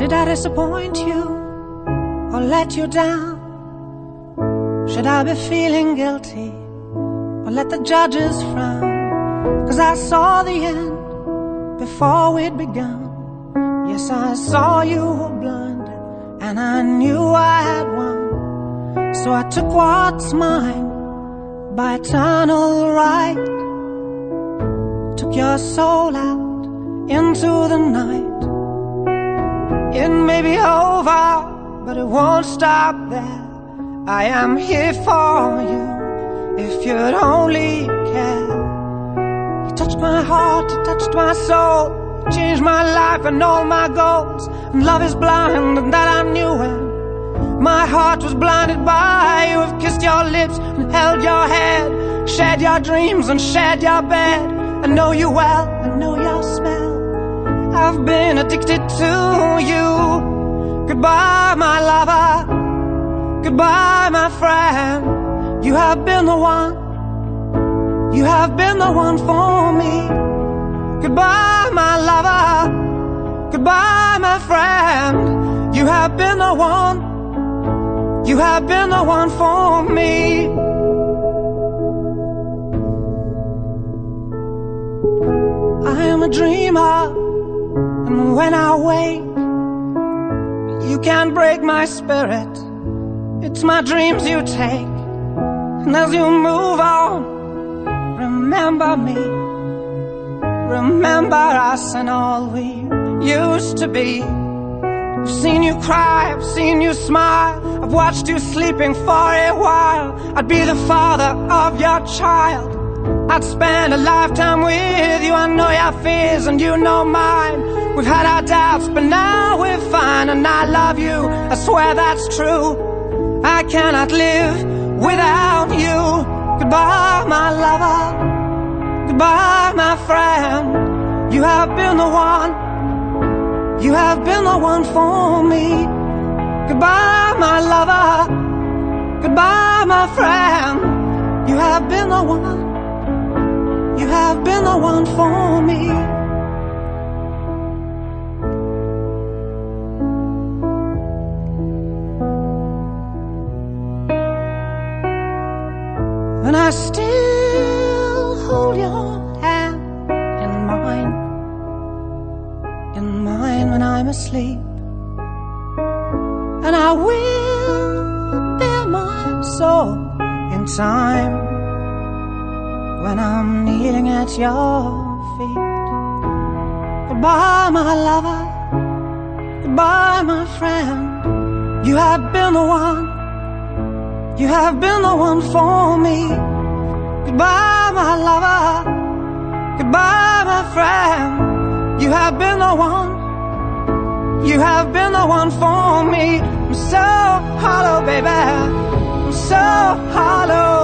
Did I disappoint you or let you down? Should I be feeling guilty or let the judges frown? 'Cause I saw the end before we'd begun. Yes, I saw you were blind and I knew I had won. So I took what's mine by eternal right. Took your soul out into the night. It may be over, but it won't stop there. I am here for you if you'd only care. You touched my heart, you touched my soul, changed my life and all my goals. And love is blind, and that I knew when my heart was blinded by you. Have kissed your lips and held your head, shared your dreams and shared your bed. I know you well, I know your smell. I've been addicted to you. Goodbye, my lover. Goodbye, my friend. You have been the one. You have been the one for me. Goodbye, my lover. Goodbye, my friend. You have been the one. You have been the one for me. I am a dreamer, and when I wake, you can't break my spirit. It's my dreams you take. And as you move on, remember me. Remember us and all we used to be. I've seen you cry, I've seen you smile, I've watched you sleeping for a while. I'd be the father of your child. I'd spend a lifetime with you. I know your fears and you know mine. We've had our doubts, but now we're fine. And I love you, I swear that's true. I cannot live without you. Goodbye, my lover. Goodbye, my friend. You have been the one. You have been the one for me. Goodbye, my lover. Goodbye, my friend. You have been the one. You have been the one for me. And I still hold your hand in mine when I'm asleep. And I will bare my soul in time when I'm kneeling at your feet. Goodbye, my lover. Goodbye, my friend. You have been the one. You have been the one for me. Goodbye, my lover. Goodbye, my friend. You have been the one. You have been the one for me. I'm so hollow, baby. I'm so hollow.